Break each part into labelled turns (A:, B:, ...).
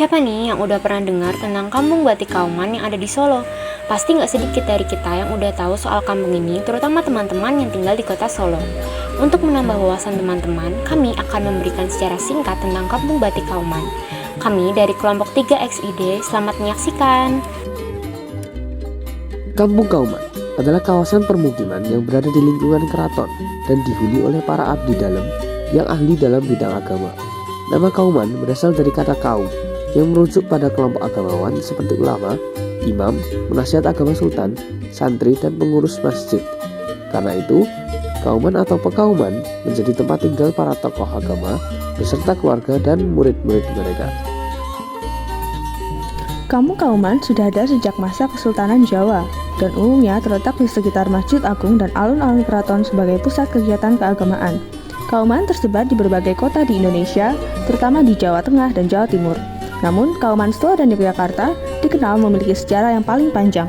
A: Siapa nih yang udah pernah dengar tentang Kampung Batik Kauman yang ada di Solo? Pasti nggak sedikit dari kita yang udah tahu soal kampung ini, terutama teman-teman yang tinggal di kota Solo. Untuk menambah wawasan teman-teman, kami akan memberikan secara singkat tentang Kampung Batik Kauman. Kami dari kelompok 3XID, selamat menyaksikan.
B: Kampung Kauman adalah kawasan permukiman yang berada di lingkungan keraton dan dihuni oleh para abdi dalam yang ahli dalam bidang agama. Nama Kauman berasal dari kata kaum yang merujuk pada kelompok agamawan seperti ulama, imam, penasihat agama sultan, santri, dan pengurus masjid. Karena itu, Kauman atau Pekauman menjadi tempat tinggal para tokoh agama beserta keluarga dan murid-murid mereka.
C: Kampung Kauman sudah ada sejak masa Kesultanan Jawa dan umumnya terletak di sekitar Masjid Agung dan alun-alun keraton sebagai pusat kegiatan keagamaan. Kauman tersebar di berbagai kota di Indonesia, terutama di Jawa Tengah dan Jawa Timur. Namun, Kauman Solo dan Yogyakarta dikenal memiliki sejarah yang paling panjang.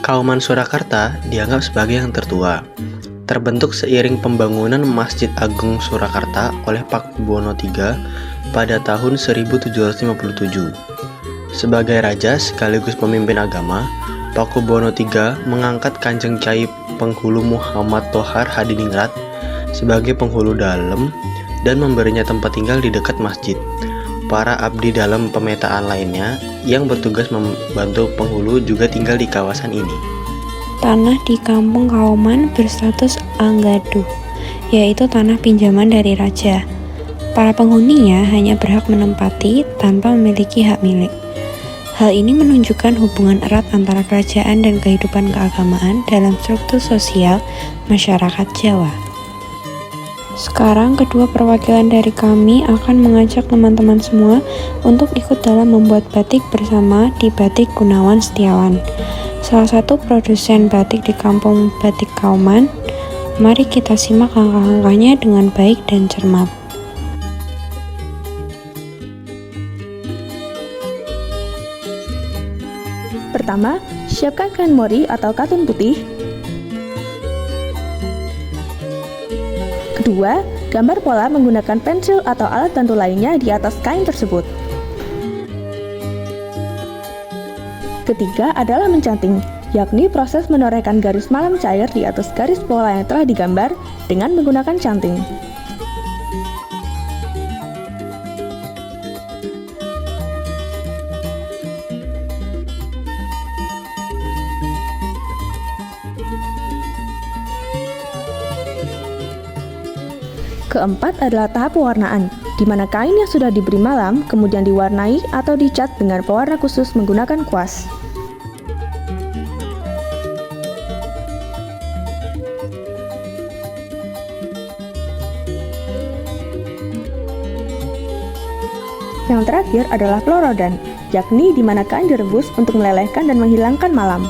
D: Kauman Surakarta dianggap sebagai yang tertua. Terbentuk seiring pembangunan Masjid Agung Surakarta oleh Pakubuwono III pada tahun 1757. Sebagai raja sekaligus pemimpin agama, Pakubuwono III mengangkat Kanjeng Cai Penghulu Muhammad Tohar Hadiningrat sebagai penghulu dalam dan memberinya tempat tinggal di dekat masjid. Para abdi dalam pemetaan lainnya yang bertugas membantu penghulu juga tinggal di kawasan ini.
E: Tanah di Kampung Kauman berstatus anggaduh, yaitu tanah pinjaman dari raja. Para penghuninya hanya berhak menempati tanpa memiliki hak milik. Hal ini menunjukkan hubungan erat antara kerajaan dan kehidupan keagamaan dalam struktur sosial masyarakat Jawa. Sekarang kedua perwakilan dari kami akan mengajak teman-teman semua untuk ikut dalam membuat batik bersama di Batik Gunawan Setiawan, salah satu produsen batik di Kampung Batik Kauman. Mari kita simak langkah-langkahnya dengan baik dan cermat.
C: Pertama, siapkan kain mori atau katun putih. Kedua, gambar pola menggunakan pensil atau alat bantu lainnya di atas kain tersebut. Ketiga adalah mencanting, yakni proses menorehkan garis malam cair di atas garis pola yang telah digambar dengan menggunakan canting. Keempat adalah tahap pewarnaan, di mana kain yang sudah diberi malam kemudian diwarnai atau dicat dengan pewarna khusus menggunakan kuas. Yang terakhir adalah pelorodan, yakni di mana kain direbus untuk melelehkan dan menghilangkan malam.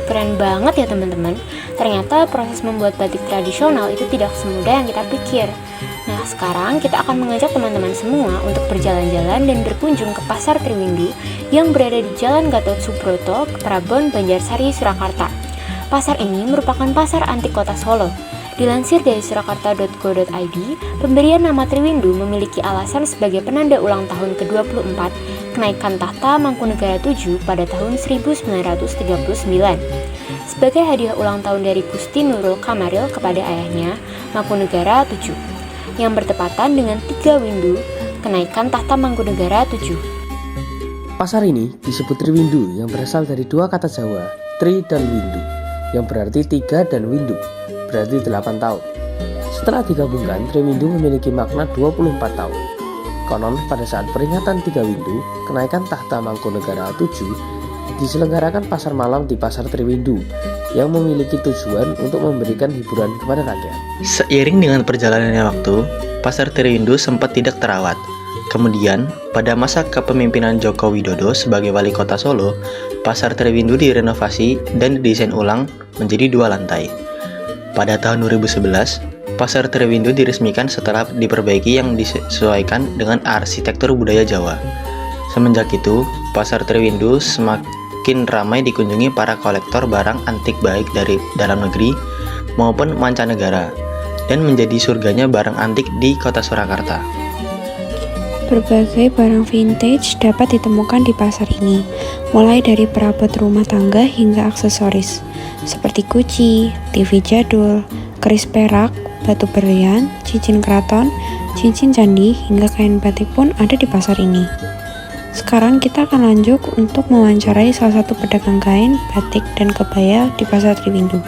A: Keren banget ya teman-teman. Ternyata proses membuat batik tradisional itu tidak semudah yang kita pikir. Nah, sekarang kita akan mengajak teman-teman semua untuk berjalan-jalan dan berkunjung ke Pasar Triwindu yang berada di Jalan Gatot Subroto, Prabon, Banjarsari, Surakarta. Pasar ini merupakan pasar antik kota Solo. Dilansir dari surakarta.go.id, pemberian nama Triwindu memiliki alasan sebagai penanda ulang tahun ke-24 kenaikan tahta Mangkunegara VII pada tahun 1939. Sebagai hadiah ulang tahun dari Gusti Nurul Kamaril kepada ayahnya, Mangkunegara VII, yang bertepatan dengan 3 Windu kenaikan tahta Mangkunegara VII.
B: Pasar ini disebut Triwindu yang berasal dari dua kata Jawa, Tri dan Windu, yang berarti 3 dan Windu, berarti 8 tahun. Setelah digabungkan, Triwindu memiliki makna 24 tahun. Konon pada saat peringatan 3 Windu, kenaikan tahta Mangkunegara VII, diselenggarakan pasar malam di Pasar Triwindu yang memiliki tujuan untuk memberikan hiburan kepada rakyat.
D: Seiring dengan perjalanannya waktu, Pasar Triwindu sempat tidak terawat. Kemudian, pada masa kepemimpinan Joko Widodo sebagai wali kota Solo, Pasar Triwindu direnovasi dan didesain ulang menjadi 2 lantai. Pada tahun 2011, Pasar Triwindu diresmikan setelah diperbaiki yang disesuaikan dengan arsitektur budaya Jawa. Semenjak itu, Pasar Triwindu semakin semakin ramai dikunjungi para kolektor barang antik baik dari dalam negeri maupun mancanegara, dan menjadi surganya barang antik di kota Surakarta.
E: Berbagai barang vintage dapat ditemukan di pasar ini, mulai dari perabot rumah tangga hingga aksesoris, seperti guci, TV jadul, keris perak, batu berlian, cincin keraton, cincin candi, hingga kain batik pun ada di pasar ini. Sekarang kita akan lanjut untuk mewawancarai salah satu pedagang kain, batik, dan kebaya di Pasar Triwindu.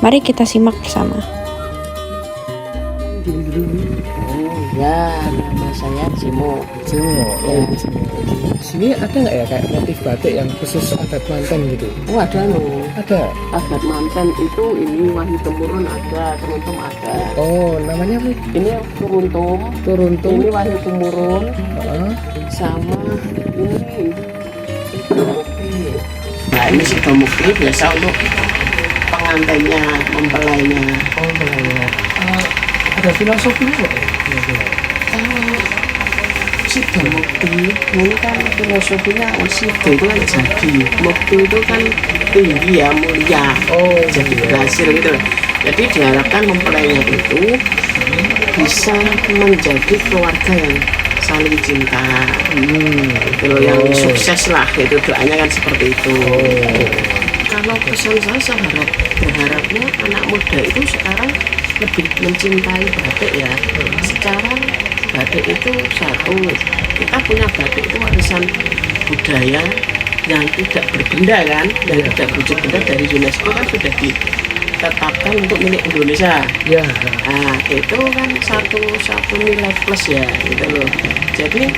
E: Mari kita simak bersama.
F: Ya, nama saya Cimo.
B: Ya. Di sini ada nggak ya kayak motif batik yang khusus adat manten gitu?
F: Oh, ada loh.
B: Ada.
F: Adat manten itu ini wahyu temurun ada, turuntum ada.
B: Oh, namanya apa?
F: Ini turuntum,
B: Turuntum.
F: ini wahyu temurun,
B: Heeh.
F: sama ini sidomukti. Nah, ini sidomukti biasa untuk pengantinnya, mempelainya.
B: Oh, namanya. Ada filosofinya nggak?
F: Sidomukti ini kan filosofinya sido itu kan jadi, mukti itu kan tinggi ya, mulia.
B: Oh,
F: Jadi berhasil gitu loh. Jadi diharapkan mempelainya itu bisa menjadi keluarga yang saling cinta, gitu loh, yang sukses lah, itu doanya kan seperti itu. Kalau pesan saya berharapnya anak muda itu sekarang lebih mencintai batik ya. Sekarang batik itu satu, kita punya batik itu warisan budaya yang tidak berbenda kan, yang tidak berwujud benda dari UNESCO kan sudah ditetapkan untuk milik Indonesia.
B: Ya.
F: Nah, itu kan satu nilai plus ya, gitu loh. Jadi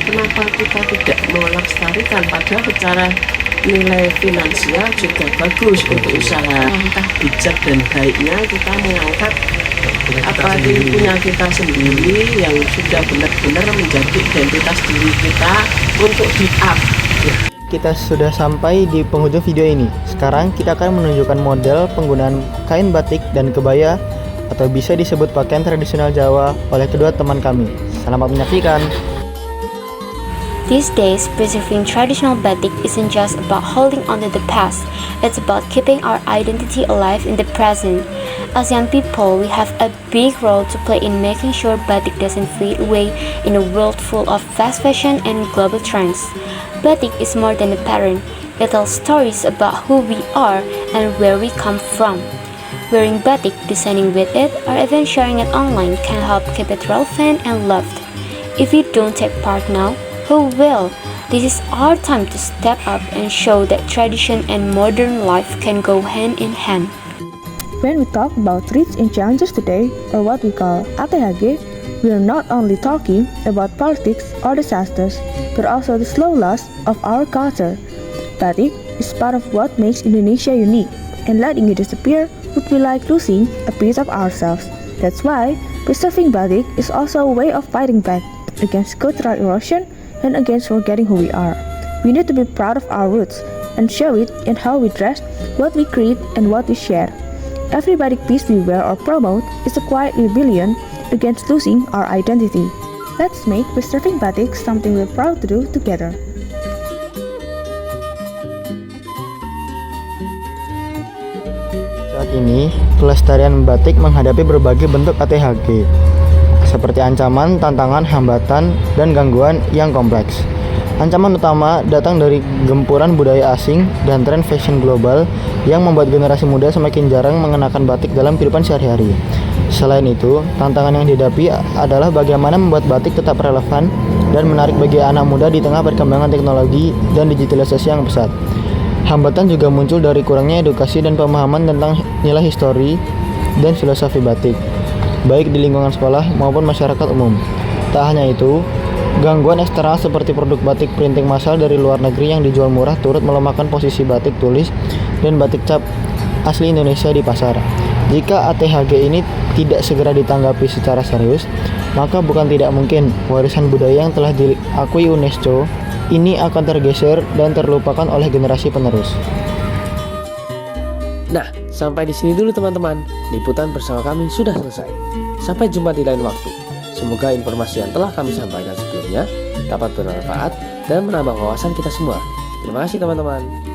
F: kenapa kita tidak melestarikan, padahal secara nilai finansial juga bagus untuk usaha. Entah bijak dan baiknya kita mengangkat apa di punya kita sendiri yang sudah benar-benar menjadi identitas diri kita untuk di-up.
G: Kita sudah sampai di penghujung video ini. Sekarang kita akan menunjukkan model penggunaan kain batik dan kebaya atau bisa disebut pakaian tradisional Jawa oleh kedua teman kami. Selamat menyaksikan.
A: These days, preserving traditional batik isn't just about holding on to the past, it's about keeping our identity alive in the present. As young people, we have a big role to play in making sure batik doesn't fade away in a world full of fast fashion and global trends. Batik is more than a pattern, it tells stories about who we are and where we come from. Wearing batik, designing with it, or even sharing it online can help keep it relevant and loved. If you don't take part now, who will? This is our time to step up and show that tradition and modern life can go hand in hand.
C: When we talk about threats and challenges today, or what we call ATHG, we are not only talking about politics or disasters, but also the slow loss of our culture. Batik is part of what makes Indonesia unique, and letting it disappear would be like losing a piece of ourselves. That's why preserving batik is also a way of fighting back against cultural erosion and against forgetting who we are. We need to be proud of our roots and show it in how we dress, what we create, and what we share. Every batik piece we wear or promote is a quiet rebellion against losing our identity. Let's make preserving batik something we're proud to do together.
G: Saat ini, pelestarian batik menghadapi berbagai bentuk ATHG, seperti ancaman, tantangan, hambatan, dan gangguan yang kompleks. Ancaman utama datang dari gempuran budaya asing dan tren fashion global yang membuat generasi muda semakin jarang mengenakan batik dalam kehidupan sehari-hari. Selain itu, tantangan yang dihadapi adalah bagaimana membuat batik tetap relevan dan menarik bagi anak muda di tengah perkembangan teknologi dan digitalisasi yang pesat. Hambatan juga muncul dari kurangnya edukasi dan pemahaman tentang nilai histori dan filosofi batik, baik di lingkungan sekolah maupun masyarakat umum. Tak hanya itu, gangguan eksternal seperti produk batik printing massal dari luar negeri yang dijual murah turut melemahkan posisi batik tulis dan batik cap asli Indonesia di pasar. Jika ATHG ini tidak segera ditanggapi secara serius, maka bukan tidak mungkin warisan budaya yang telah diakui UNESCO ini akan tergeser dan terlupakan oleh generasi penerus.
B: Nah, sampai di sini dulu teman-teman. Liputan bersama kami sudah selesai. Sampai jumpa di lain waktu. Semoga informasi yang telah kami sampaikan sebelumnya dapat bermanfaat dan menambah wawasan kita semua. Terima kasih teman-teman.